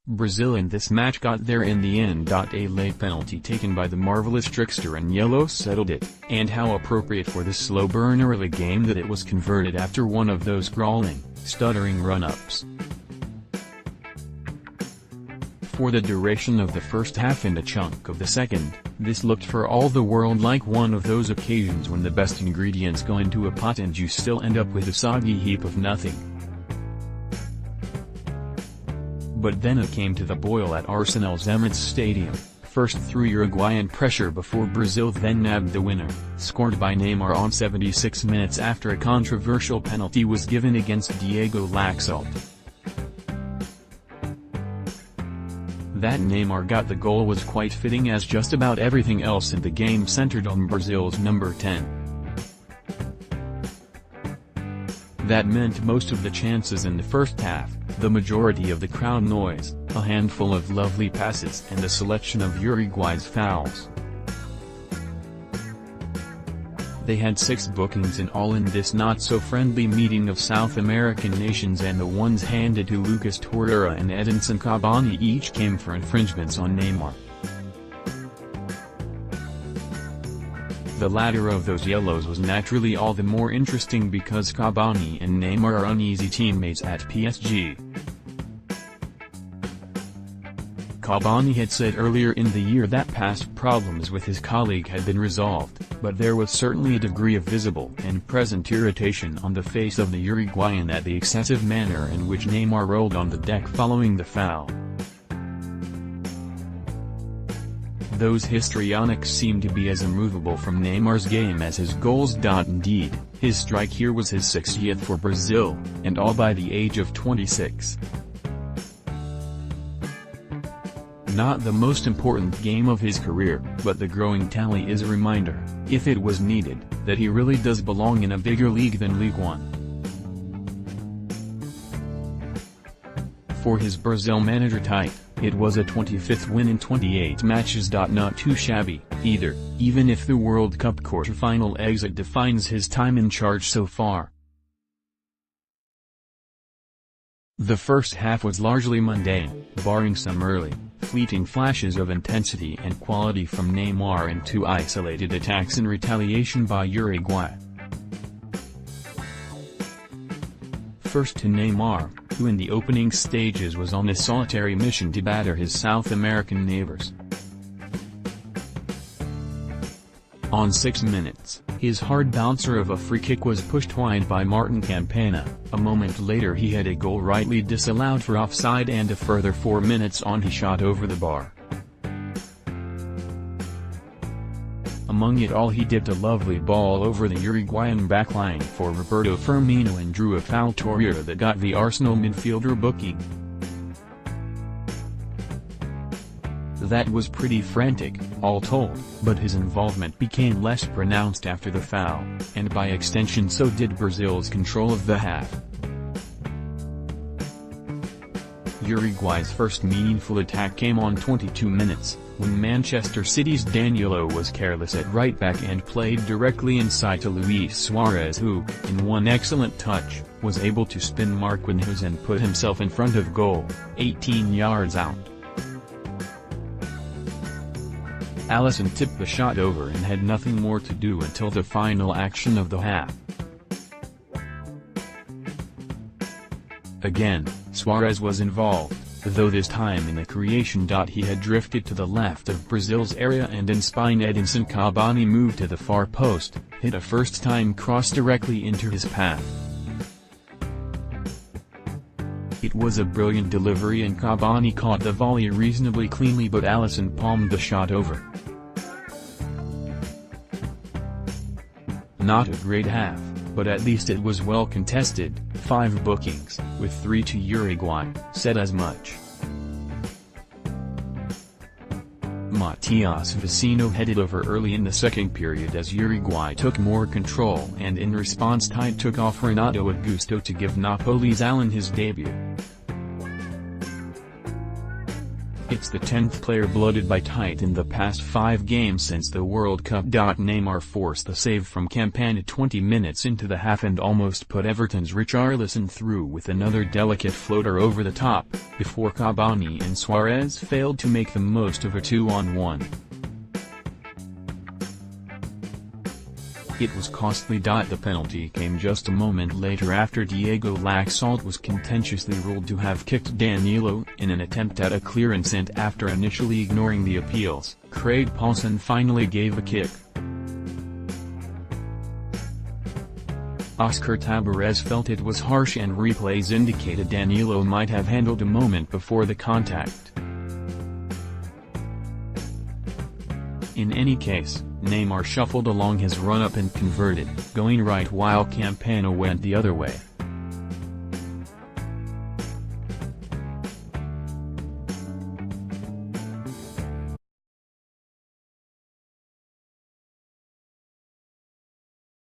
Brazil in this match got there in the end.A late penalty taken by the marvellous trickster and yellow settled it, and how appropriate for the slow burner of a game that it was converted after one of those crawling, stuttering run-ups. For the duration of the first half and a chunk of the second, this looked for all the world like one of those occasions when the best ingredients go into a pot and you still end up with a soggy heap of nothing. But then it came to the boil at Arsenal's Emirates Stadium, first through Uruguayan pressure before Brazil then nabbed the winner, scored by Neymar on 76 minutes after a controversial penalty was given against Diego Laxalt. That Neymar got the goal was quite fitting, as just about everything else in the game centered on Brazil's number 10. That meant most of the chances in the first half, the majority of the crowd noise, a handful of lovely passes and a selection of Uruguay's fouls. They had 6 bookings in all in this not-so-friendly meeting of South American nations, and the ones handed to Lucas Torreira and Edinson Cavani each came for infringements on Neymar. The latter of those yellows was naturally all the more interesting because Cavani and Neymar are uneasy teammates at PSG. Cavani had said earlier in the year that past problems with his colleague had been resolved, but there was certainly a degree of visible and present irritation on the face of the Uruguayan at the excessive manner in which Neymar rolled on the deck following the foul. Those histrionics seemed to be as immovable from Neymar's game as his goals.Indeed, his strike here was his 60th for Brazil, and all by the age of 26. Not the most important game of his career, but the growing tally is a reminder, if it was needed, that he really does belong in a bigger league than League One. For his Brazil manager type, it was a 25th win in 28 matches. Not too shabby, either, even if the World Cup quarter-final exit defines his time in charge so far. The first half was largely mundane, barring some early, fleeting flashes of intensity and quality from Neymar and 2 isolated attacks in retaliation by Uruguay. First to Neymar, who in the opening stages was on a solitary mission to batter his South American neighbors. On 6 minutes, his hard bouncer of a free kick was pushed wide by Martin Campana. A moment later he had a goal rightly disallowed for offside, and a further 4 minutes on he shot over the bar. Among it all he dipped a lovely ball over the Uruguayan backline for Roberto Firmino and drew a foul Torreira that got the Arsenal midfielder booking. That was pretty frantic, all told, but his involvement became less pronounced after the foul, and by extension so did Brazil's control of the half. Uruguay's first meaningful attack came on 22 minutes, when Manchester City's Danilo was careless at right back and played directly inside to Luis Suarez, who, in one excellent touch, was able to spin Marquinhos and put himself in front of goal, 18 yards out. Alisson tipped the shot over and had nothing more to do until the final action of the half. Again, Suarez was involved, though this time in the creation. He had drifted to the left of Brazil's area and in spine Edinson Cavani moved to the far post, hit a first-time cross directly into his path. It was a brilliant delivery and Cavani caught the volley reasonably cleanly, but Alisson palmed the shot over. Not a great half, but at least it was well contested. 5 bookings, with 3 to Uruguay, said as much. Matias Vecino headed over early in the second period as Uruguay took more control, and in response Tite took off Renato Augusto to give Napoli's Alan his debut. It's the 10th player blooded by tight in the past 5 games since the World Cup. Neymar forced the save from Campana 20 minutes into the half and almost put Everton's Richarlison through with another delicate floater over the top, before Cavani and Suarez failed to make the most of a 2-on-1. It was costly. The penalty came just a moment later after Diego Laxalt was contentiously ruled to have kicked Danilo in an attempt at a clearance, and after initially ignoring the appeals, Craig Paulson finally gave a kick. Oscar Tabarez felt it was harsh and replays indicated Danilo might have handled a moment before the contact. In any case, Neymar shuffled along his run-up and converted, going right while Campana went the other way.